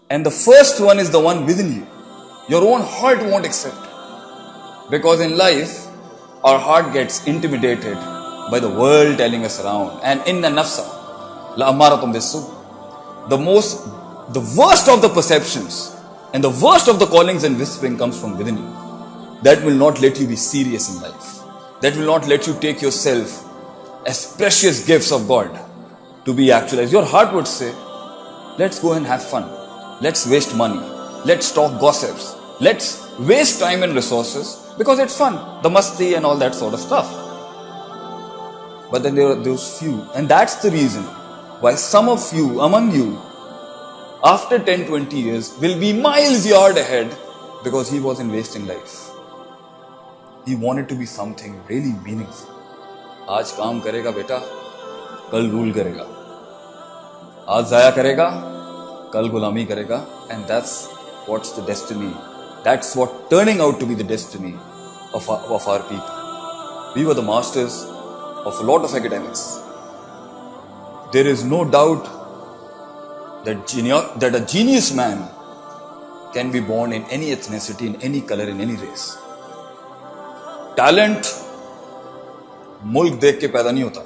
And the first one is the one within you. Your own heart won't accept. Because in life, our heart gets intimidated by the world telling us around. And inna nafsa la amaratum bisu. The worst of the perceptions and the worst of the callings and whispering comes from within you. That will not let you be serious in life. That will not let you take yourself as precious gifts of God to be actualized. Your heart would say, let's go and have fun. Let's waste money. Let's talk gossips. Let's waste time and resources because it's fun. The masti and all that sort of stuff. But then there are those few. And that's the reason why some of you, among you, after 10-20 years, will be miles yard ahead because he wasn't wasting life. He wanted to be something really meaningful. आज काम करेगा बेटा, कल rule करेगा. आज जाया करेगा, कल गुलामी करेगा. And that's what's the destiny. That's what turning out to be the destiny of our people. We were the masters of a lot of academics. There is no doubt that a genius man can be born in any ethnicity, in any color, in any race. Talent मुल्क देख के पैदा नहीं होता.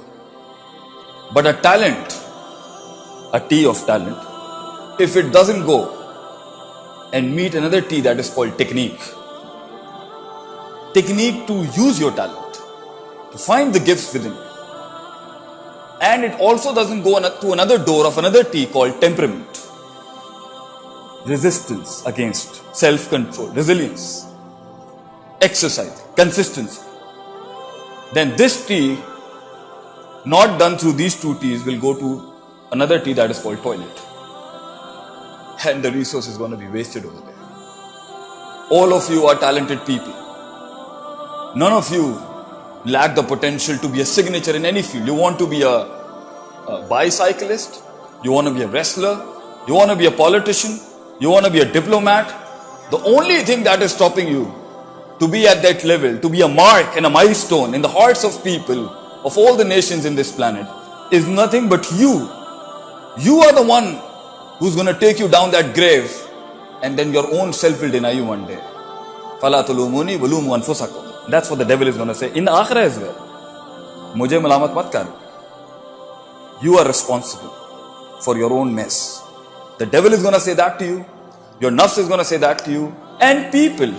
But a talent, a T of talent, if it doesn't go and meet another T that is called technique to use your talent, to find the gifts within you. And it also doesn't go to another door of another T called temperament, resistance against, self-control, resilience, exercise, consistency. Then this T, not done through these two T's, will go to another T that is called toilet. And the resource is going to be wasted over there. All of you are talented people. None of you lack the potential to be a signature in any field. You want to be a bicyclist, you want to be a wrestler, you want to be a politician, you want to be a diplomat. The only thing that is stopping you to be at that level, to be a mark and a milestone in the hearts of people of all the nations in this planet is nothing but you. You are the one who's going to take you down that grave, and then your own self will deny you one day. فَلَا تُلُومُونِي وَلُومُوا أَنفُسَكُمْ. That's what the devil is going to say in the akhirah as well. Mujhe malamat mat kar. You are responsible for your own mess. The devil is going to say that to you. Your nafs is going to say that to you. And people.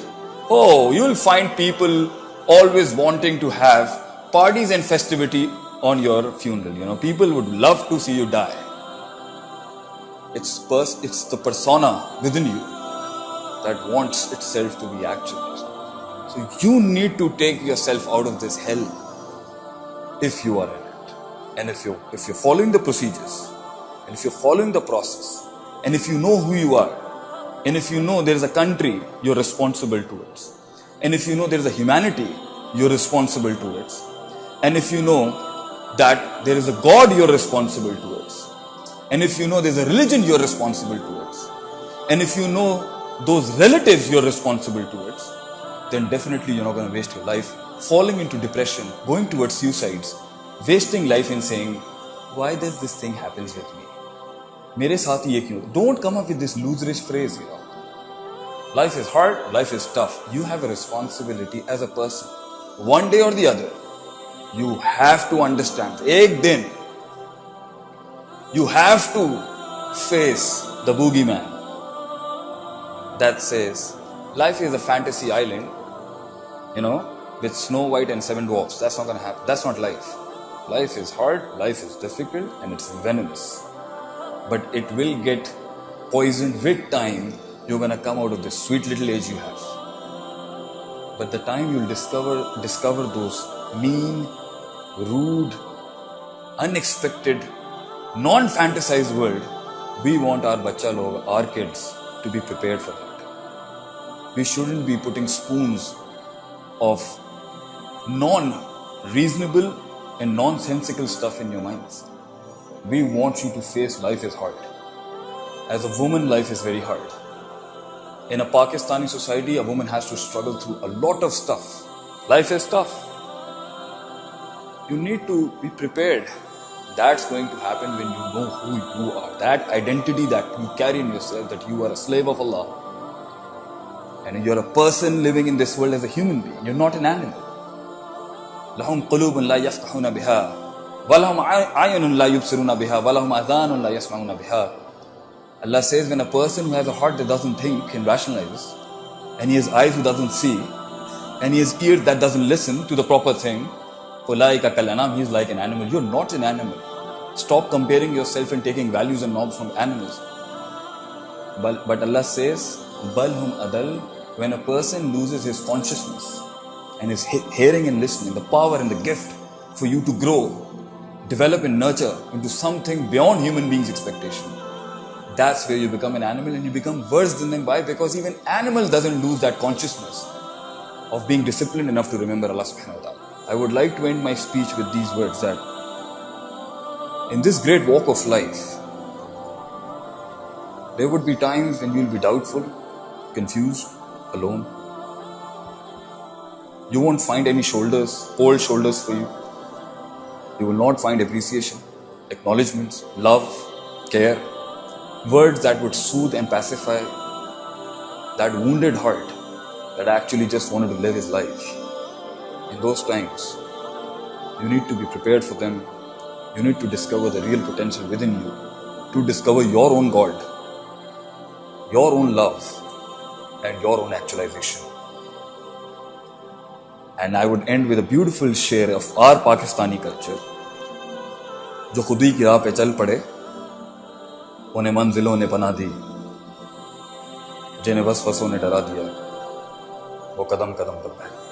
Oh, you will find people always wanting to have parties and festivity on your funeral. You know, people would love to see you die. It's the persona within you that wants itself to be actualized. So you need to take yourself out of this hell if you are in it. And if you're following the procedures, and if you're following the process, and if you know who you are, and if you know there is a country you're responsible towards, and if you know there is a humanity you're responsible towards, and if you know that there is a God you're responsible towards, and if you know there's a religion you're responsible towards, and if you know those relatives you're responsible towards, then definitely you're not going to waste your life falling into depression, going towards suicides, wasting life in saying, why does this thing happens with me? मेरे साथ ये क्यों? Don't come up with this loserish phrase, you know. Life is hard, life is tough. You have a responsibility as a person. One day or the other, you have to understand. Ek din, you have to face the boogeyman that says, life is a fantasy island, you know, with Snow White and 7 dwarfs. That's not going to happen. That's not life. Life is hard, life is difficult, and it's venomous. But it will get poisoned with time. You're going to come out of this sweet little age you have. But the time you'll discover those mean, rude, unexpected, non-fantasized world, we want our bacha log, our kids, to be prepared for that. We shouldn't be putting spoons of non-reasonable and nonsensical stuff in your minds. We want you to face life is hard. As a woman, life is very hard. In a Pakistani society, a woman has to struggle through a lot of stuff. Life is tough. You need to be prepared That's going to happen when you know who you are. That identity that you carry in yourself, that you are a slave of Allah. And you're a person living in this world as a human being. You're not an animal. لَهُمْ قُلُوبٌ لَا يَفْقَهُونَ بِهَا وَلَهُمْ عَيُنٌ لَا يُبْصِرُونَ بِهَا وَلَهُمْ آذَانٌ لَا يَسْمَعُونَ بِهَا. Allah says, when a person who has a heart that doesn't think and rationalize, and he has eyes who doesn't see, and he has ears that doesn't listen to the proper thing, فَأُولَٰئِكَ كَالْأَنْعَامِ, he is like an animal. You're not an animal. Stop comparing yourself and taking values and norms from animals. But Allah says, بَلْ هُمْ أَدَلْ, when a person loses his consciousness and his hearing and listening, the power and the gift for you to grow, develop and nurture into something beyond human beings' expectation, that's where you become an animal, and you become worse than them. Why? Because even animal doesn't lose that consciousness of being disciplined enough to remember Allah subhanahu wa ta'ala. I would like to end my speech with these words, that in this great walk of life, there would be times when you'll be doubtful, confused, alone. You won't find any shoulders, cold shoulders for you. You will not find appreciation, acknowledgements, love, care, words that would soothe and pacify that wounded heart that actually just wanted to live his life. In those times, you need to be prepared for them. You need to discover the real potential within you, to discover your own God, your own love, and your own actualization. And I would end with a beautiful share of our Pakistani culture. जो खुदी की राह पे चल पड़े, उन्हें मंजिलों ने पनाह दी, जिन्हें वसवसों ने डरा दिया, वो कदम कदम पर बैठ